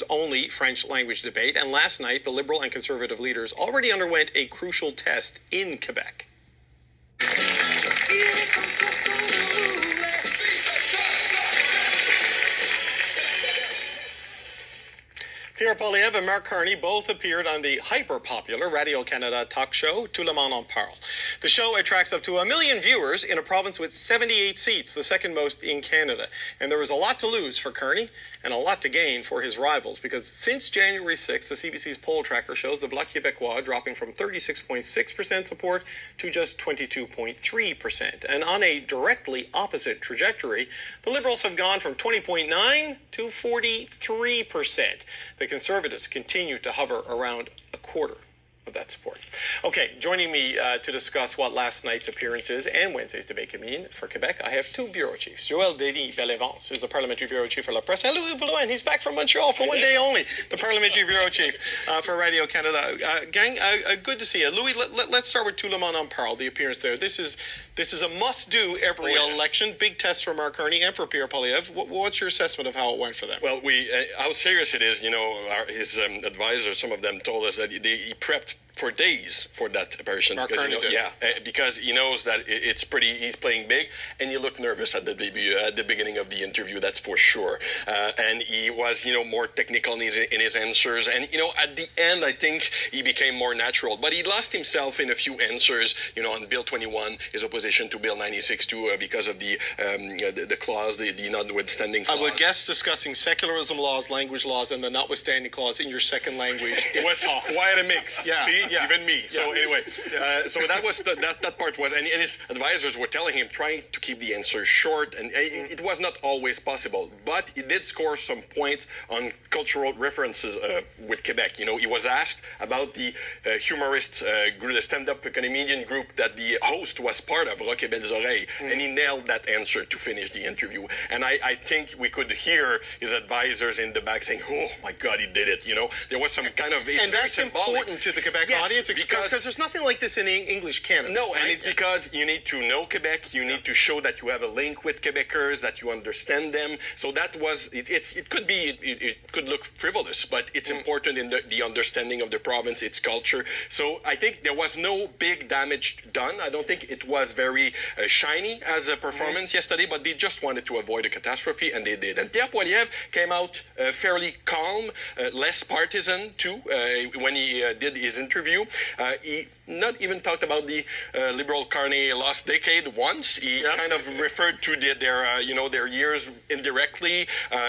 only French language debate, and last night the Liberal and Conservative leaders already underwent a crucial test in Quebec. Pierre Poilievre and Mark Carney both appeared on the hyper-popular Radio-Canada talk show Tout le monde en parle. The show attracts up to 1 million viewers in a province with 78 seats, the second most in Canada. And there was a lot to lose for Carney and a lot to gain for his rivals, because since January 6th, the CBC's poll tracker shows the Bloc Québécois dropping from 36.6% support to just 22.3%. And on a directly opposite trajectory, the Liberals have gone from 20.9% to 43%. The Conservatives continue to hover around a quarter of that support. Okay, joining me to discuss what last night's appearances and Wednesday's debate can mean for Quebec, I have two bureau chiefs. Joël Denis-Bellevance is the parliamentary bureau chief for La Presse, and Louis Blouin, he's back from Montreal for one day only, the parliamentary bureau chief for Radio-Canada. Gang, good to see you. Louis, let's start with Tout le monde en parle, the appearance there. This is a must-do every election. Big test for Mark Carney and for Pierre Poilievre. What's your assessment of how it went for them? Well, how serious it is, his advisors, some of them told us that he prepped for days for that apparition. Mark Carney did. Yeah, because he knows that he's playing big, and he looked nervous at the beginning of the interview, that's for sure. And he was, more technical in his answers. And, at the end, I think he became more natural. But he lost himself in a few answers, on Bill 21, his opposition to Bill 96 too, because of the clause, the notwithstanding clause. I would guess discussing secularism laws, language laws, and the notwithstanding clause in your second language is tough. Quite a mix. Yeah. See? Yeah. Even me. So anyway, so that was that part was, and his advisors were telling him trying to keep the answers short, and it was not always possible. But he did score some points on cultural references with Quebec. He was asked about the humorist group, the stand-up comedian group that the host was part of, Roch et Belles Oreilles, and he nailed that answer to finish the interview. And I think we could hear his advisors in the back saying, "Oh my God, he did it!" There was some kind of and that's important to the Quebec audience, because there's nothing like this in English Canada. No, right? And it's because you need to know Quebec, you need to show that you have a link with Quebecers, that you understand them. So that was, it could look frivolous, but it's important in the understanding of the province, its culture. So I think there was no big damage done. I don't think it was very shiny as a performance yesterday, but they just wanted to avoid a catastrophe, and they did. And Pierre Poilievre came out fairly calm, less partisan too, when he did his interview. He not even talked about the Liberal Carney lost decade once. He kind of referred to their years indirectly.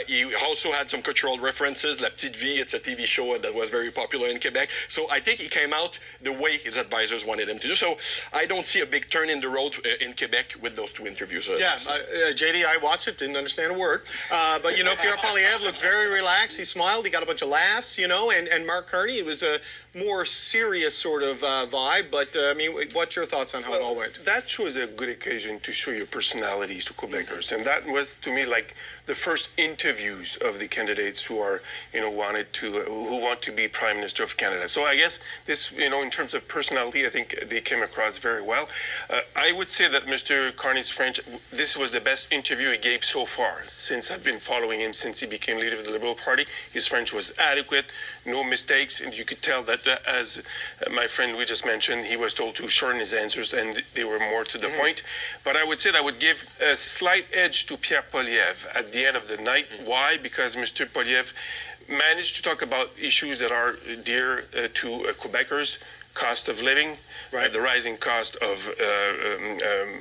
He also had some cultural references. La Petite Vie, it's a TV show that was very popular in Quebec. So I think he came out the way his advisors wanted him to do. So I don't see a big turn in the road in Quebec with those two interviews. JD, I watched it, didn't understand a word. But Pierre Poilievre looked very relaxed. He smiled. He got a bunch of laughs. And Mark Carney, it was a more serious sort of vibe. But what's your thoughts on how it all went? That was a good occasion to show your personalities to Quebecers, and that was to me like the first interviews of the candidates who are who want to be Prime Minister of Canada. So I guess this in terms of personality, I think they came across very well. I would say that Mr. Carney's French, this was the best interview he gave so far since I've been following him since he became leader of the Liberal Party. His French was adequate, no mistakes, and you could tell that as my friend we just mentioned, he was told to shorten his answers and they were more to the point. But I would say that I would give a slight edge to Pierre Poilievre at the end of the night. Why? Because Mr. Poilievre managed to talk about issues that are dear to Quebecers. Cost of living, the rising cost of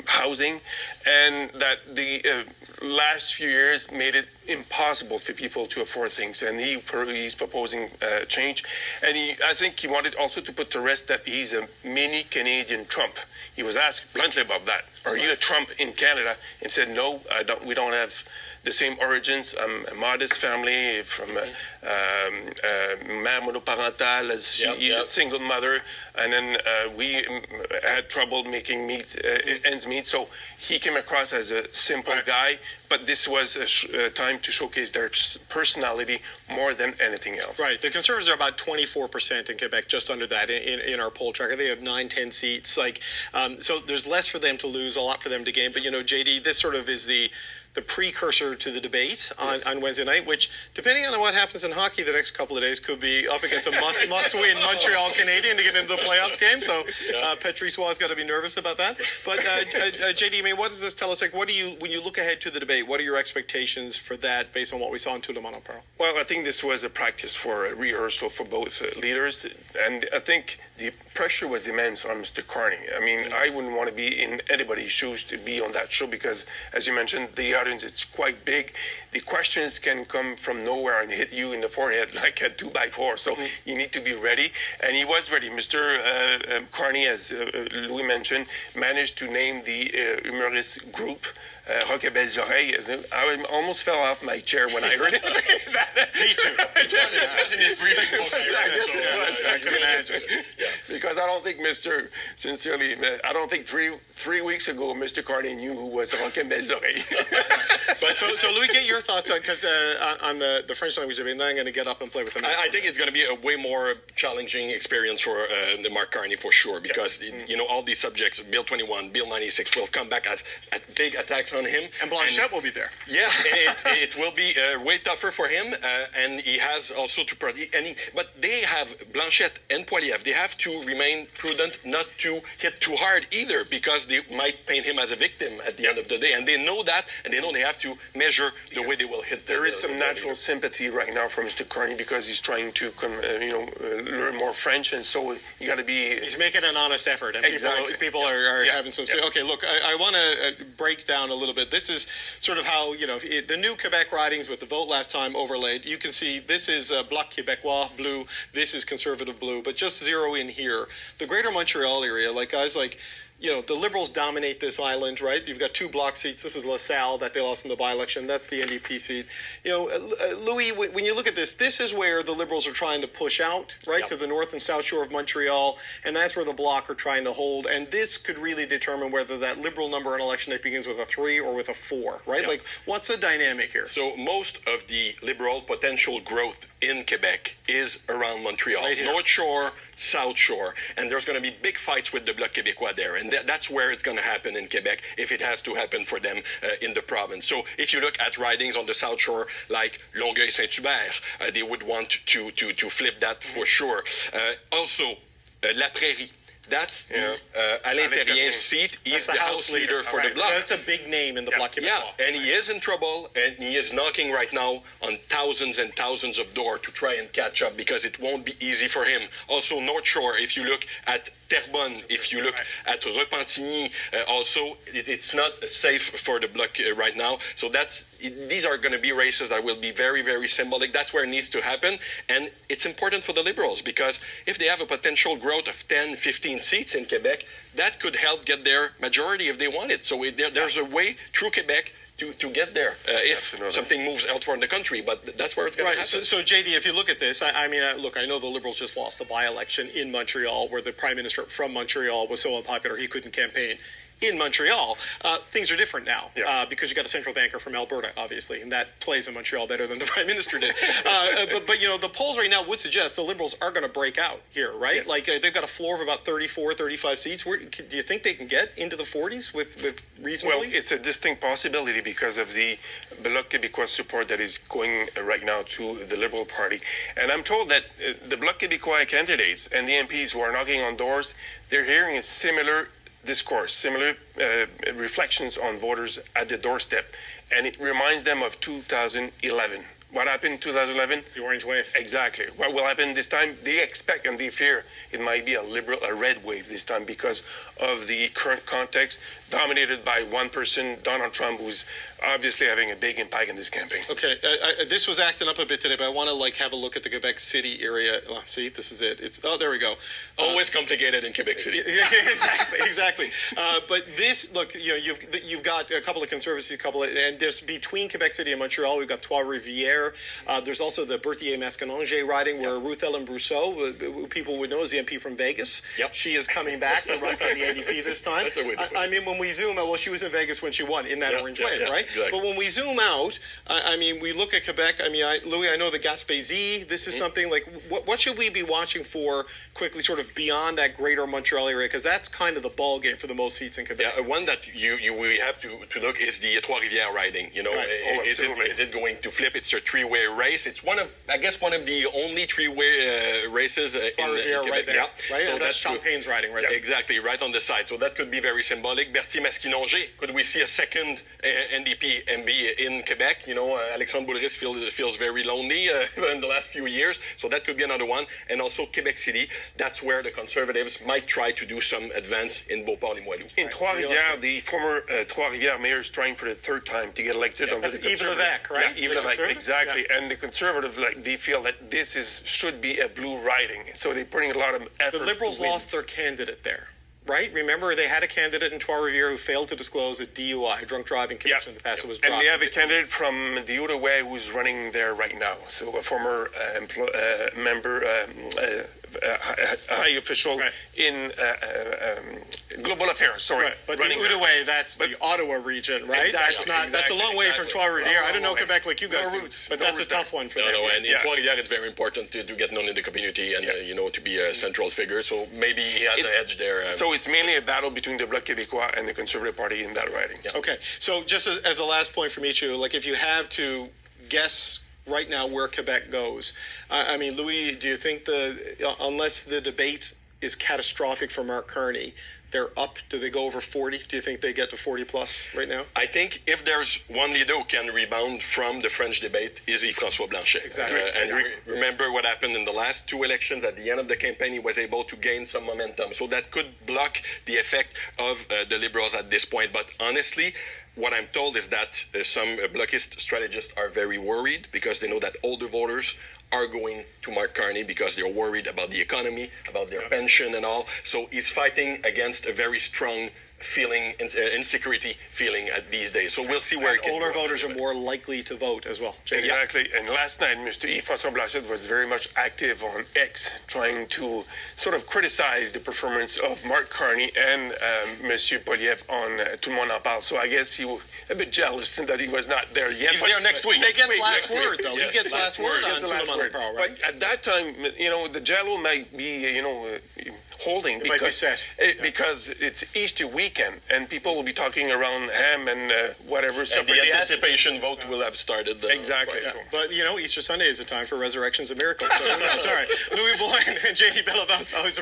housing, and that the last few years made it impossible for people to afford things. And he's proposing change. And I think he wanted also to put to rest that he's a mini Canadian Trump. He was asked bluntly about that. Are you a Trump in Canada? And said, no, I don't. We don't have the same origins. I'm a modest family from mère monoparentale, a single mother, and then we had trouble making ends meet. So he came across as a simple guy, but this was a time to showcase their personality more than anything else. Right. The Conservatives are about 24% in Quebec, just under that in our poll tracker. They have 9-10 seats. So there's less for them to lose, a lot for them to gain. But JD, this sort of is the the precursor to the debate on Wednesday night, which, depending on what happens in hockey the next couple of days, could be up against a must-win Montreal Canadian to get into the playoffs game. So Patrice Roy's got to be nervous about that. But JD, I mean, what does this tell us? Like, what do you, when you look ahead to the debate, what are your expectations for that based on what we saw in Tout le monde en parle? Well, I think this was a practice for a rehearsal for both leaders, and I think the pressure was immense on Mr. Carney. I mean, I wouldn't want to be in anybody's shoes to be on that show because, as you mentioned, the audience, it's quite big. The questions can come from nowhere and hit you in the forehead like a 2x4. So you need to be ready. And he was ready. Mr. Carney, as Louis mentioned, managed to name the humorist group Rock et Belles Oreilles. I almost fell off my chair when I heard him say that. Me too. It was in his briefing book. I can imagine. Because I don't think sincerely, I don't think three weeks ago, Mr. Carney knew who was Rock et Belles Oreilles. But so Louis, get your thoughts on, because on the French language debate, and then I'm going to get up and play with them. I think it's going to be a way more challenging experience for the Mark Carney for sure, because you know all these subjects, Bill 21, Bill 96, will come back as big attacks on him. And Blanchette will be there. Yeah, it will be way tougher for him, and he has also to protect. But they have Blanchette and Poilievre. They have to remain prudent, not to hit too hard either, because they might paint him as a victim at the end of the day, and they know that, and they know they have to measure the way they will hit. There is some natural sympathy right now for Mr. Carney because he's trying to learn more French, and so you got to be. He's making an honest effort, and exactly. people are having some. Okay, look, I want to break down a little bit. This is sort of how the new Quebec ridings with the vote last time overlaid. You can see this is Bloc Québécois blue. This is Conservative blue. But just zero in here, the Greater Montreal area, like guys like. The Liberals dominate this island, right? You've got two block seats. This is LaSalle that they lost in the by-election. That's the NDP seat. Louis, when you look at this is where the Liberals are trying to push out, right, to the north and south shore of Montreal, and that's where the Bloc are trying to hold. And this could really determine whether that Liberal number on election night begins with a 3 or with a 4, right? Yeah. Like, what's the dynamic here? So most of the Liberal potential growth in Quebec is around Montreal, right here. North Shore, South Shore, and there's going to be big fights with the Bloc Québécois there, and that's where it's going to happen in Quebec if it has to happen for them in the province. So if you look at ridings on the South Shore like Longueuil-Saint-Hubert, they would want to flip that for sure. Also, La Prairie. That's the Alain Terrien's seat. He's the House leader for the Bloc. So that's a big name in the Bloc Québécois. Yeah, and he is in trouble, and he is knocking right now on thousands and thousands of doors to try and catch up because it won't be easy for him. Also, North Shore, if you look at Terrebonne, if you look at Repentigny, also, it's not safe for the Bloc right now. So these are going to be races that will be very, very symbolic. That's where it needs to happen. And it's important for the Liberals because if they have a potential growth of 10, 15 seats in Quebec, that could help get their majority if they want it. So there's a way through Quebec to get there if something moves elsewhere in the country, but that's where it's going to happen. So JD, if you look at this, I mean, look, I know the Liberals just lost the by-election in Montreal where the Prime Minister from Montreal was so unpopular he couldn't campaign. In Montreal, things are different now because you got a central banker from Alberta, obviously, and that plays in Montreal better than the Prime Minister did. But the polls right now would suggest the Liberals are going to break out here, right? Yes. Like they've got a floor of about 34, 35 seats. Do you think they can get into the 40s with reasonably? Well, it's a distinct possibility because of the Bloc Québécois support that is going right now to the Liberal Party. And I'm told that the Bloc Québécois candidates and the MPs who are knocking on doors, they're hearing a similar discourse, similar reflections on voters at the doorstep. And it reminds them of 2011. What happened in 2011? The orange wave. Exactly. What will happen this time? They expect and they fear it might be a red wave this time because of the current context dominated by one person, Donald Trump, who's obviously having a big impact in this campaign. Okay, this was acting up a bit today, but I want to have a look at the Quebec City area. Oh, see, this is it. There we go. Always complicated in Quebec City. Yeah, exactly. But this, look, you've got a couple of Conservatives, and there's between Quebec City and Montreal, we've got Trois-Rivières. There's also the Berthier-Masconanger riding where Ruth Ellen Brousseau, who people would know is the MP from Vegas. Yep. She is coming back to run for the NDP this time. That's a way to put it. I mean, when we zoom out, well, she was in Vegas when she won in that orange wave, right? Exactly. But when we zoom out, I mean, we look at Quebec. I mean, Louis, I know the Gaspésie. This is something like what should we be watching for quickly, sort of beyond that greater Montreal area, because that's kind of the ball game for the most seats in Quebec. Yeah, one that we have to look is the Trois-Rivières riding. You know, Right. is it going to flip? It's a three-way race. It's one of the only three-way races in Trois-Rivières Quebec. right there, Yeah. right? So And that's Champagne's riding right there. Exactly, right on the side. So that could be very symbolic. Berthier-Masquinongé, could we see a second NDP MB in Quebec? You know, Alexandre Boulris feels very lonely in the last few years. So that could be another one. And also Quebec City. That's where the Conservatives might try to do some advance in Beauport-Limoilou. In Trois-Rivières, the former Trois-Rivières mayor is trying for the third time to get elected under That's the Yves Conservative. Levesque, right? Yeah, Yves The Levesque, Conservative? exactly. Yeah. And the Conservative, like, they feel that this should be a blue riding. So they're putting a lot of effort. The Liberals to win. lost their candidate there, right? Remember, they had a candidate in Trois-Rivières who failed to disclose a DUI, a drunk driving conviction in the past. It was dropped. And they have a candidate from the other way who's running there right now. So a former member, high official Right. in global affairs. Sorry, Right, but the running there. Outaouais, that's the Ottawa region, right? Exactly, That's a long way from Trois-Rivières. I don't know Long way. Quebec like you guys No do, roots, but no that's a roots tough there. one for No, them. no, and in Yeah. Trois-Rivières, it's very important to get known in the community and you know, to be a central figure. So maybe he has an edge there. So it's mainly a battle between the Bloc Québécois and the Conservative Party in that riding. Okay, so just as a last point from each of you, like if you have to guess right now where Quebec goes, I mean, Louis, do you think unless the debate is catastrophic for Mark Carney, they're up? Do they go over 40? Do you think they get to 40 plus right now? I think if there's one leader who can rebound from the French debate is Yves-François Blanchet. Exactly. And remember what happened in the last two elections. At the end of the campaign, he was able to gain some momentum. So that could block the effect of the Liberals at this point. But honestly, what I'm told is that some blockist strategists are very worried because they know that older voters are going to Mark Carney because they're worried about the economy, about their pension and all. So he's fighting against a very strong feeling, insecurity feeling these days. So we'll see where it can Older go. voters are more likely to vote as well. Jamie? Exactly. And last night, Mr. Yves-François Blanchet was very much active on X, trying to sort of criticize the performance of Mark Carney and Monsieur Poilievre on Tout le monde en parle. So I guess he was a bit jealous that he was not there yet. He's there next week. He gets week, last next word, week. though. Yes, He gets last word on That's the Tout le last monde en word. parle, right? But at that time, you know, the jello might be, holding might be set. because it's Easter weekend and people will be talking around ham and whatever. And separate the they ask. anticipation vote will have started. Exactly. Friday. But, Easter Sunday is a time for resurrections and miracles. So that's all right. Louis Boyne and J.D. Bellavounce, always